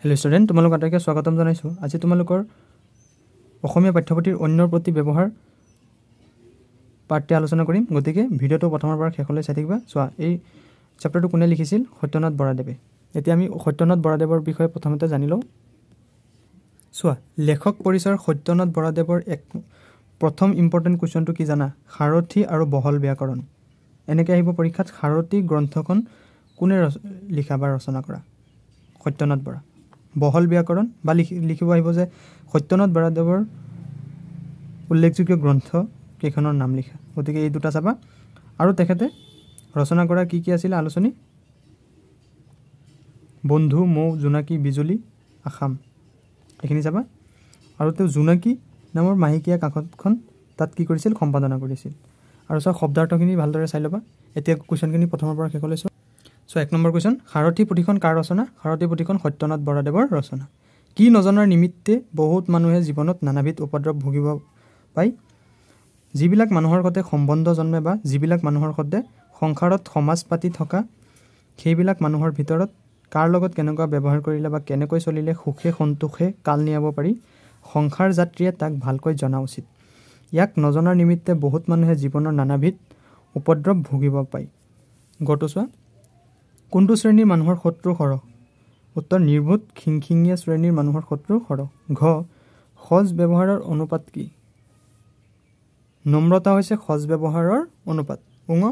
Hello student तुम्हारे आटाइके स्वागतम जानाइছো আজি তোমালোকৰ অসমীয়া পাঠ্যপুথিৰ অন্যৰ প্ৰতি ব্যৱহাৰ পাঠ্য আলোচনা কৰিম গতিকে ভিডিওটো প্ৰথমৰ পৰা শেষলৈ চাই থাকিবা চোৱা এই চেপ্টাৰটো কোনে লিখিছিল সত্যনাথ বৰাদেৱে এতিয়া আমি সত্যনাথ বৰাদেৱৰ বিষয়ে প্ৰথমতে জানি লওঁ চোৱা লেখক পৰিচয়ৰ সত্যনাথ বৰাদেৱৰ এক প্ৰথম ইম্পৰ্টেন্ট কোৱেশ্চনটো কি জানা সাৰথি আৰু বহল ব্যাকৰণ এনেকৈ আহিব পৰীক্ষাত সাৰথি গ্ৰন্থখন কোনে লিখা বা ৰচনা কৰা সত্যনাথ বৰা বহল ব্যাকৰণ বা লিখিব আহিব যে সত্যনাথ বৰাদেৱৰ উল্লেখযোগ্য গ্ৰন্থ কেইখনৰ নাম লিখা গতিকে এই দুটা চাবা আৰু তেখেতে ৰচনা কৰা কি কি আছিল আলোচনী বন্ধু মৌ জোনাকী বিজুলী আসাম এইখিনি চাবা আৰু তেওঁ জোনাকী নামৰ মাহিকীয়া কাকতখন তাত কি কৰিছিল সম্পাদনা কৰিছিল আৰু সব শব্দাৰ্থখিনি ভালদৰে চাই লবা এতিয়া কোৱেশ্চনখিনি প্ৰথমৰ পৰা শেষলৈ সো এক নম্বৰ কোৱেশ্চন সাৰথি পুথিখন কাৰ ৰচনা সাৰথি পুথিখন সত্যনাথ বৰাদেৱৰ ৰচনা কি নজনাৰ নিমিত্তে বহুত মানুহে জীৱনত নানাবিধ উপদ্ৰৱ ভুগিব পায় যিবিলাক মানুহৰ সৈতে সম্বন্ধ জন্মে বা যিবিলাক মানুহৰ সৈতে সংসাৰত সমাজ পাতি থকা সেইবিলাক মানুহৰ ভিতৰত কাৰ লগত কেনেকুৱা ব্যৱহাৰ কৰিলে বা কেনেকৈ চলিলে সুখে সন্তোষে কাল নিয়াব পাৰি সংসাৰ যাত্ৰীয়ে তাক ভালকৈ জনা উচিত ইয়াক নজনাৰ নিমিত্তে বহুত মানুহে জীৱনৰ নানাবিধ উপদ্ৰৱ ভুগিব পায় গটছোৱা কোনটো শ্ৰেণীৰ মানুহৰ শত্ৰু সৰহ উত্তৰ নিৰ্ভূত খিংখিঙীয়া শ্ৰেণীৰ মানুহৰ শত্ৰু সৰহ ঘ সজ ব্যৱহাৰৰ অনুপাত কি নম্ৰতা হৈছে সজ ব্যৱহাৰৰ অনুপাত উঙ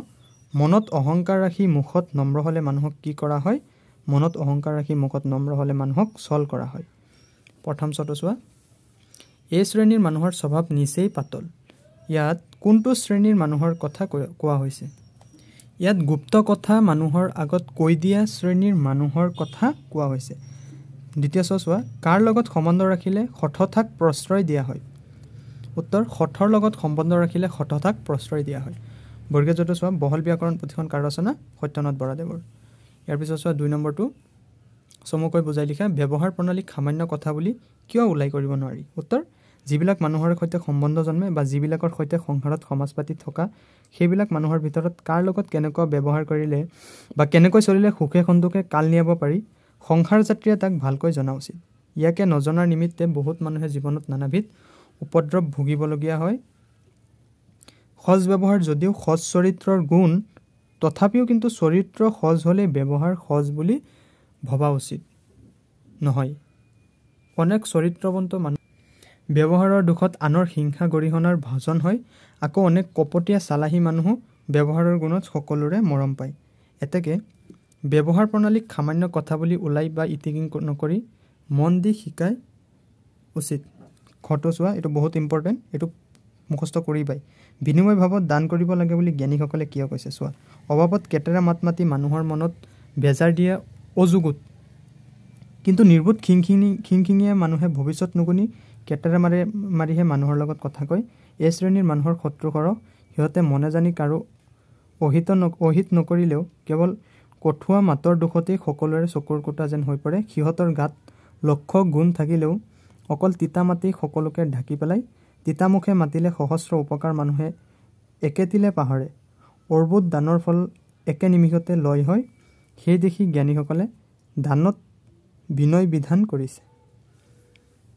মনত অহংকাৰ ৰাখি মুখত নম্ৰ হলে মানুহক কি কৰা হয় মনত অহংকাৰ ৰাখি মুখত নম্ৰ হলে মানুহক ছল কৰা হয় প্ৰথম চটোছোৱা এই শ্ৰেণীৰ মানুহৰ স্বভাৱ নিচেই পাতল ইয়াত কোনটো শ্ৰেণীৰ মানুহৰ কথা কোৱা হৈছে ইয়াত গুপ্ত কথা মানুহৰ আগত কৈ দিয়া শ্ৰেণীৰ মানুহৰ কথা কোৱা হৈছে দ্বিতীয় চোৱা কাৰ লগত সম্বন্ধ ৰাখিলে হঠঠাক প্ৰশ্ৰয় দিয়া হয় উত্তৰ হঠৰ লগত সম্বন্ধ ৰাখিলে হঠঠাক প্ৰশ্ৰয় দিয়া হয় বৰ্গীয় জটো চোৱা বহল ব্যাকৰণ পুথিখন কাৰ ৰচনা সত্যনাথ বৰাদেৱৰ ইয়াৰ পিছত চোৱা 2 নম্বৰটো চমুকৈ বুজাই লিখা ব্যৱহাৰ প্ৰণালীক সামান্য কথা বুলি কিয় উল্লেখ কৰিব নোৱাৰি উত্তৰ যিবিলাক মানুহৰ সৈতে সম্বন্ধ জন্মে বা যিবিলাকৰ সৈতে সংসাৰত সমাজ পাতি থকা সেইবিলাক মানুহৰ ভিতৰত কাৰ লগত কেনেকুৱা ব্যৱহাৰ কৰিলে বা কেনেকৈ চলিলে সুখে সন্তোষে কাল নিয়াব পাৰি সংসাৰ যাত্ৰীয়ে তাক ভালকৈ জনা উচিত ইয়াকে নজনাৰ নিমিত্তে বহুত মানুহে জীৱনত নানাবিধ উপদ্ৰৱ ভুগিবলগীয়া হয় সজ ব্যৱহাৰ যদিও সজ চৰিত্ৰৰ গুণ তথাপিও কিন্তু চৰিত্ৰ সজ হলে ব্যৱহাৰ সজ বুলি ভবা উচিত নহয় অনেক চৰিত্ৰৱন্ত মানুহ ব্যৱহাৰৰ দুখত আনৰ হিংসা গৰিহণাৰ ভাজন হয় আকৌ অনেক কপটীয়া চালাহী মানুহো ব্যৱহাৰৰ গুণত সকলোৰে মৰম পায় এতেকে ব্যৱহাৰ প্ৰণালীক সামান্য কথা বুলি ওলাই বা ইতিকিং নকৰি মন দি শিকাই উচিত ঘটো চোৱা এইটো বহুত ইম্পৰ্টেণ্ট এইটো মুখস্থ কৰিবাই বিনিময় ভাৱত দান কৰিব লাগে বুলি জ্ঞানীসকলে কিয় কৈছে চোৱা অভাৱত কেতেৰা মাত মাতি মানুহৰ মনত বেজাৰ দিয়া অযুগুত কিন্তু নিৰ্বোধ খিংখিঙীয়া মানুহে ভৱিষ্যত নুগুনি কেতেৰা মাৰিহে মানুহৰ লগত কথা কয় এই শ্ৰেণীৰ মানুহৰ শত্ৰু সৰহ সিহঁতে মনে জানি কাৰো অহিত নকৰিলেও কেৱল কঠুৱা মাতৰ দুখতেই সকলোৰে চকুৰ কোটা যেন হৈ পৰে সিহঁতৰ গাত লক্ষ্য গুণ থাকিলেও অকল তিতা মাতি সকলোকে ঢাকি পেলাই তিতামুখে মাতিলে সহস্ৰ উপকাৰ মানুহে একেতিলে পাহৰে অৰ্বুদ দানৰ ফল একে নিমিষতে লয় হয় সেই দেখি জ্ঞানীসকলে দানত বিনয় বিধান কৰিছে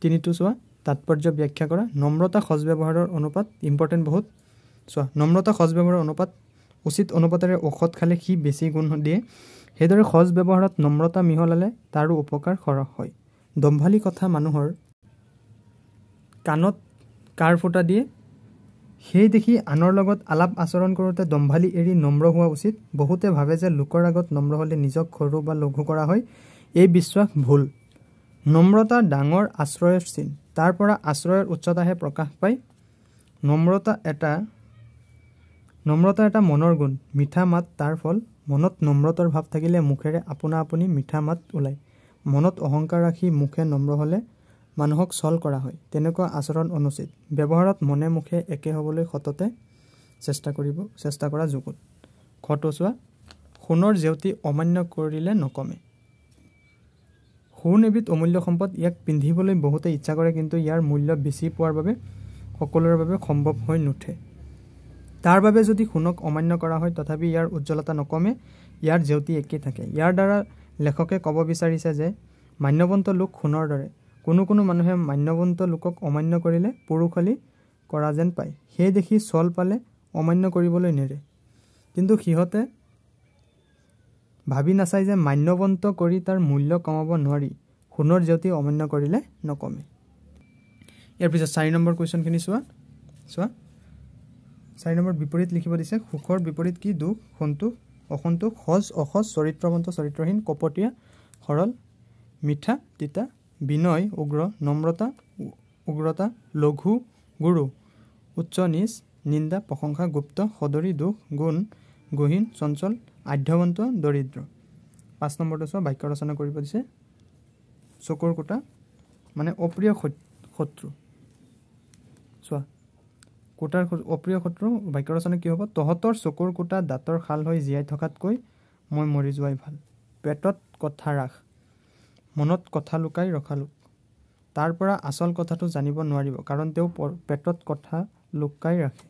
তিনিটো চোৱা তাৎপৰ্য ব্যাখ্যা কৰা নম্ৰতা সজ ব্যৱহাৰৰ অনুপাত ইম্পৰ্টেণ্ট বহুত চোৱা নম্ৰতা সজ ব্যৱহাৰৰ অনুপাত উচিত অনুপাতেৰে ঔষধ খালে সি বেছি গুণ দিয়ে সেইদৰে সজ ব্যৱহাৰত নম্ৰতা মিহলালে তাৰো উপকাৰ সৰহ হয় দম্ভালি কথা মানুহৰ কাণত কাৰ ফুটা দিয়ে সেই দেখি আনৰ লগত আলাপ আচৰণ কৰোঁতে দম্ভালি এৰি নম্ৰ হোৱা উচিত বহুতে ভাবে যে লোকৰ আগত নম্ৰ হ'লে নিজক সৰু বা লঘু কৰা হয় এই বিশ্বাস ভুল নম্ৰতা ডাঙৰ আশ্ৰয়ৰ চিন তাৰ পৰা আশ্ৰয়ৰ উচ্চতাহে প্ৰকাশ পায় নম্ৰতা এটা মনৰ গুণ মিঠা মাত তাৰ ফল মনত নম্ৰতাৰ ভাৱ থাকিলে মুখেৰে আপোনা আপুনি মিঠা মাত ওলায় মনত অহংকাৰ ৰাখি মুখে নম্ৰ হ'লে মানুহক ছল কৰা হয় তেনেকুৱা আচৰণ অনুচিত ব্যৱহাৰত মনে মুখে একে হ'বলৈ সততে চেষ্টা কৰা যুগুত ঘটো চোৱা সোণৰ জেউতি অমান্য কৰিলে নকমে সোণ এবিধ অমূল্য সম্পদ ইয়াক পিন্ধিবলৈ বহুতে ইচ্ছা কৰে কিন্তু ইয়াৰ মূল্য বেছি পোৱাৰ বাবে সকলোৰে বাবে সম্ভৱ হৈ নুঠে তাৰ বাবে যদি সোণক অমান্য কৰা হয় তথাপি ইয়াৰ উজ্জ্বলতা নকমে ইয়াৰ জেউতি একেই থাকে ইয়াৰ দ্বাৰা লেখকে ক'ব বিচাৰিছে যে মান্যৱন্ত লোক সোণৰ দৰে। কোনো কোনো মানুহে মান্যৱন্ত লোকক অমান্য কৰিলে পুৰুষালী কৰা যেন পায়। সেই দেখি চল পালে অমান্য কৰিবলৈ নেৰে। কিন্তু সিহঁতে ভাবি নাচায় যে মান্যৱন্ত কৰি তাৰ মূল্য কমাব নোৱাৰি। সোণৰ জেউতি অমান্য কৰিলে নকমে। ইয়াৰ পিছত 4 নম্বৰ কুৱেশ্যনখিনি চোৱা 4 নম্বৰ বিপৰীত লিখিব দিছে। সুখৰ বিপৰীত কি? দুখ, সন্তোষ, অসন্তোষ, সজ, অসজ, চৰিত্ৰৱন্ত, চৰিত্ৰহীন, কপটীয়া, সৰল, মিঠা, তিতা, বিনয়, উগ্ৰ, নম্ৰতা, উগ্ৰতা, লঘু, গুৰু, উচ্চ, নীচ, নিন্দা, প্ৰশংসা, গুপ্ত, সদৰী, দোষ, গুণ, গহীন, চঞ্চল, আধ্যৱন্ত, দৰিদ্ৰ। 5 নম্বৰটো চোৱা। বাক্য ৰচনা কৰিব দিছে। চকুৰ কুটা মানে অপ্ৰিয় শত্ৰু। চোৱা, কুটাৰ অপ্ৰিয় শত্ৰু। বাক্য ৰচনা কি হ'ব? তহঁতৰ চকুৰ কুটা দাঁতৰ শাল হৈ জীয়াই থকাতকৈ মই মৰি যোৱাই ভাল। পেটত কথা ৰাখ, মনত কথা লুকাই ৰখা লোক। তাৰ পৰা আচল কথাটো জানিব নোৱাৰিব, কাৰণ তেওঁ পেটত কথা লুকাই ৰাখে।